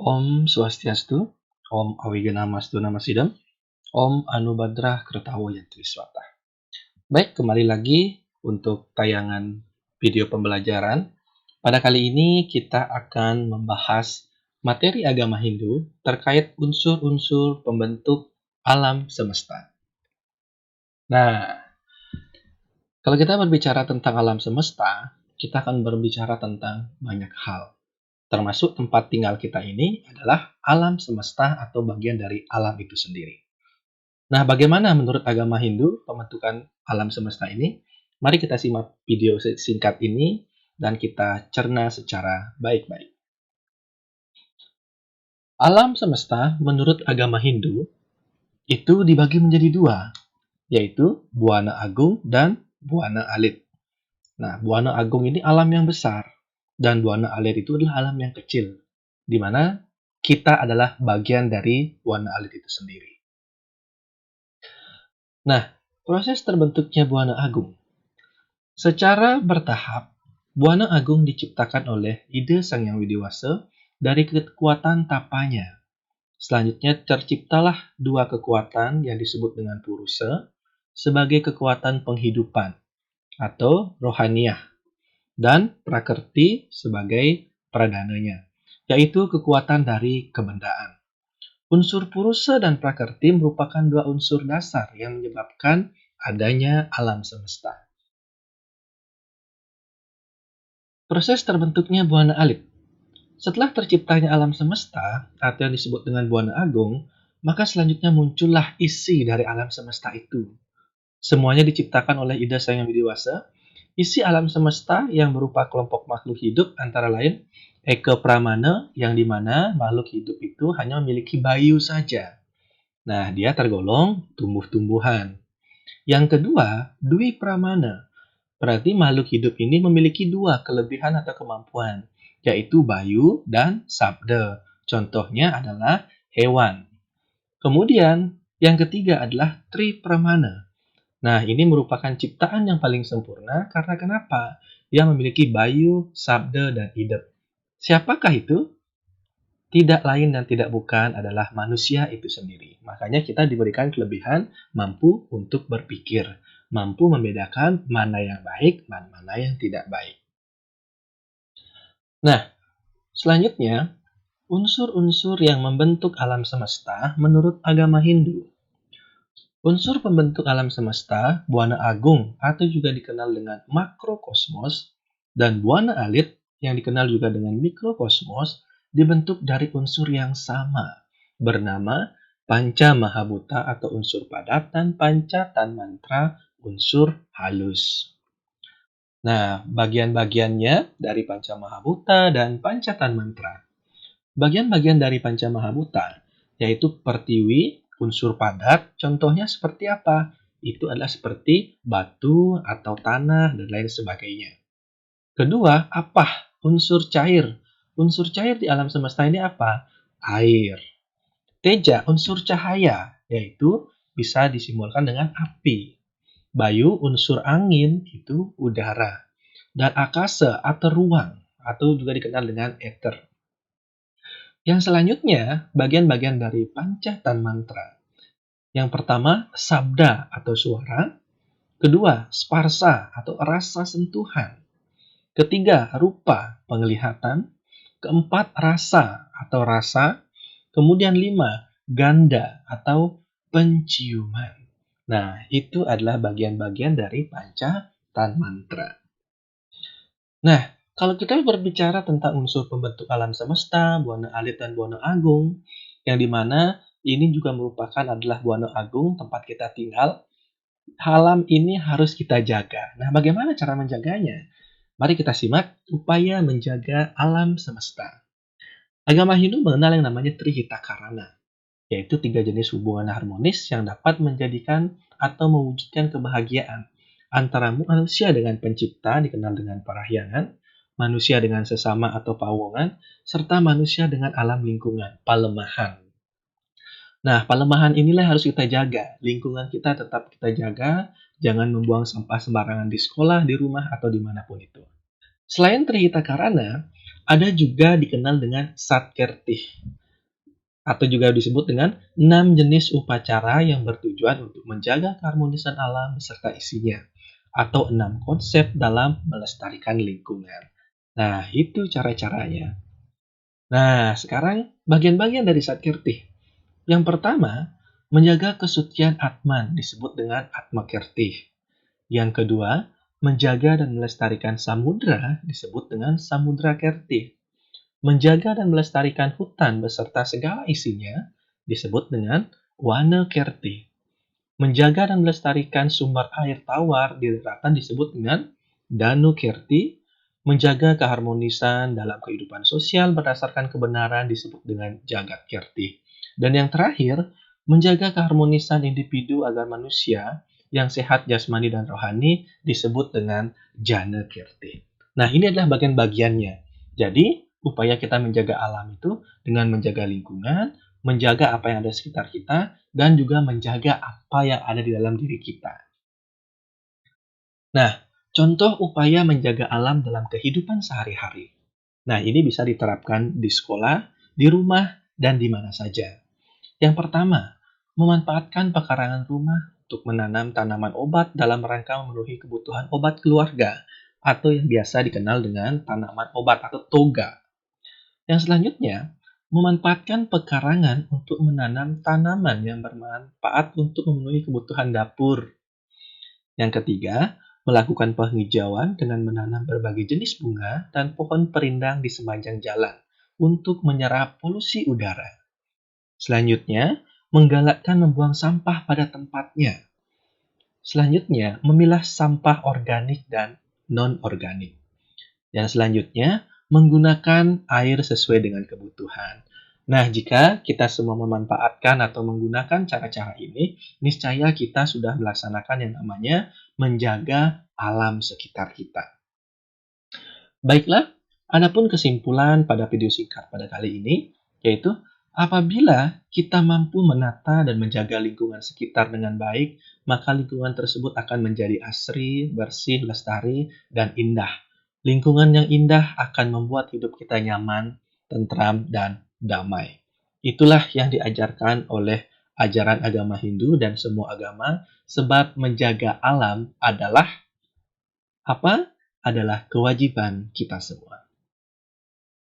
Om Swastiastu, Om Awigenamastu Namasidam, Om Anubadrah Kertawo Yantwiswata. Baik, kembali lagi untuk tayangan video pembelajaran. Pada kali ini kita akan membahas materi agama Hindu terkait unsur-unsur pembentuk alam semesta. Nah, kalau kita berbicara tentang alam semesta, kita akan berbicara tentang banyak hal. Termasuk tempat tinggal kita ini adalah alam semesta atau bagian dari alam itu sendiri. Nah, bagaimana menurut agama Hindu pembentukan alam semesta ini? Mari kita simak video singkat ini dan kita cerna secara baik-baik. Alam semesta menurut agama Hindu itu dibagi menjadi dua, yaitu Buana Agung dan Buana Alit. Nah, Buana Agung ini alam yang besar dan Buana Alit itu adalah alam yang kecil, di mana kita adalah bagian dari Buana Alit itu sendiri. Nah, proses terbentuknya Buana Agung. Secara bertahap, Buana Agung diciptakan oleh Ida Sang Yang Widiwasa dari kekuatan tapanya. Selanjutnya terciptalah dua kekuatan yang disebut dengan Purusa sebagai kekuatan penghidupan atau rohaniyah dan Prakrti sebagai pradananya, yaitu kekuatan dari kebendaan. Unsur Purusa dan Prakrti merupakan dua unsur dasar yang menyebabkan adanya alam semesta. Proses terbentuknya Buana Alit. Setelah terciptanya alam semesta, atau yang disebut dengan Buana Agung, maka selanjutnya muncullah isi dari alam semesta itu. Semuanya diciptakan oleh Ida Sang Yang Widiwasa. Isi alam semesta yang berupa kelompok makhluk hidup antara lain Eka Pramana, yang dimana makhluk hidup itu hanya memiliki bayu saja. Nah, dia tergolong tumbuh-tumbuhan. Yang kedua, Dwi Pramana. Berarti makhluk hidup ini memiliki dua kelebihan atau kemampuan, yaitu bayu dan sabda. Contohnya adalah hewan. Kemudian, yang ketiga adalah Tri Pramana. Nah, ini merupakan ciptaan yang paling sempurna karena kenapa? Dia memiliki bayu, sabda, dan idep. Siapakah itu? Tidak lain dan tidak bukan adalah manusia itu sendiri. Makanya kita diberikan kelebihan mampu untuk berpikir, mampu membedakan mana yang baik dan mana yang tidak baik. Nah, selanjutnya, unsur-unsur yang membentuk alam semesta menurut agama Hindu. Unsur pembentuk alam semesta, Buana Agung atau juga dikenal dengan makrokosmos, dan Buana Alit yang dikenal juga dengan mikrokosmos dibentuk dari unsur yang sama, bernama Panca Mahabhuta atau unsur padat dan Panca Tanmantra unsur halus. Nah, bagian-bagiannya dari Panca Mahabhuta dan Panca Tanmantra. Bagian-bagian dari Panca Mahabhuta yaitu Pertiwi, unsur padat, contohnya seperti apa? Itu adalah seperti batu atau tanah dan lain sebagainya. Kedua, apa? Unsur cair. Unsur cair di alam semesta ini apa? Air. Teja, unsur cahaya, yaitu bisa disimbolkan dengan api. Bayu, unsur angin, itu udara. Dan akasa atau ruang, atau juga dikenal dengan ether. Yang selanjutnya, bagian-bagian dari Panca Tanmantra. Yang pertama, sabda atau suara. Kedua, sparsa atau rasa sentuhan. Ketiga, rupa, penglihatan. Keempat, rasa atau rasa. Kemudian 5, ganda atau penciuman. Nah, itu adalah bagian-bagian dari Panca Tanmantra. Nah, kalau kita berbicara tentang unsur pembentuk alam semesta, Buana Alit dan Buana Agung, yang dimana ini juga merupakan adalah Buana Agung, tempat kita tinggal, alam ini harus kita jaga. Nah, bagaimana cara menjaganya? Mari kita simak upaya menjaga alam semesta. Agama Hindu mengenal yang namanya Trihita Karana, yaitu 3 jenis hubungan harmonis yang dapat menjadikan atau mewujudkan kebahagiaan antara manusia dengan pencipta dikenal dengan parahyangan, manusia dengan sesama atau pawongan, serta manusia dengan alam lingkungan, palemahan. Nah, palemahan inilah yang harus kita jaga. Lingkungan kita tetap kita jaga, jangan membuang sampah sembarangan di sekolah, di rumah, atau dimanapun itu. Selain Trihita Karana, Ada juga dikenal dengan Satkirti, atau juga disebut dengan 6 jenis upacara yang bertujuan untuk menjaga keharmonisan alam beserta isinya, atau 6 konsep dalam melestarikan lingkungan. Nah, itu cara-caranya. Nah, sekarang bagian-bagian dari Satkirti. Yang pertama, menjaga kesucian Atman disebut dengan Atmakirti. Yang kedua, menjaga dan melestarikan samudra disebut dengan Samudra Kirti. Menjaga dan melestarikan hutan beserta segala isinya disebut dengan Wana Kirti. Menjaga dan melestarikan sumber air tawar di daratan disebut dengan Danu Kirti. Menjaga keharmonisan dalam kehidupan sosial berdasarkan kebenaran disebut dengan Jagat Kirti. Dan yang terakhir, menjaga keharmonisan individu agar manusia yang sehat jasmani dan rohani disebut dengan Jana Kirti. Nah, ini adalah bagian-bagiannya. Jadi, upaya kita menjaga alam itu dengan menjaga lingkungan, menjaga apa yang ada di sekitar kita, dan juga menjaga apa yang ada di dalam diri kita. Nah, contoh upaya menjaga alam dalam kehidupan sehari-hari. Nah, ini bisa diterapkan di sekolah, di rumah, dan di mana saja. Yang pertama, memanfaatkan pekarangan rumah untuk menanam tanaman obat dalam rangka memenuhi kebutuhan obat keluarga, atau yang biasa dikenal dengan tanaman obat atau toga. Yang selanjutnya, memanfaatkan pekarangan untuk menanam tanaman yang bermanfaat untuk memenuhi kebutuhan dapur. Yang ketiga, melakukan penghijauan dengan menanam berbagai jenis bunga dan pohon perindang di sepanjang jalan untuk menyerap polusi udara. Selanjutnya, menggalakkan membuang sampah pada tempatnya. Selanjutnya, memilah sampah organik dan non-organik. Dan selanjutnya, menggunakan air sesuai dengan kebutuhan. Nah, jika kita semua memanfaatkan atau menggunakan cara-cara ini, niscaya kita sudah melaksanakan yang namanya menjaga alam sekitar kita. Baiklah, adapun kesimpulan pada video singkat pada kali ini, yaitu apabila kita mampu menata dan menjaga lingkungan sekitar dengan baik, maka lingkungan tersebut akan menjadi asri, bersih, lestari, dan indah. Lingkungan yang indah akan membuat hidup kita nyaman, tentram, dan damai. Itulah yang diajarkan oleh ajaran agama Hindu dan semua agama, sebab menjaga alam adalah apa? Adalah kewajiban kita semua.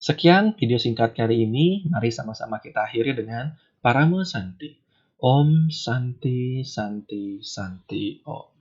Sekian video singkat kali ini, mari sama-sama kita akhiri dengan Paramo Santi. Om Santi Santi Santi Om.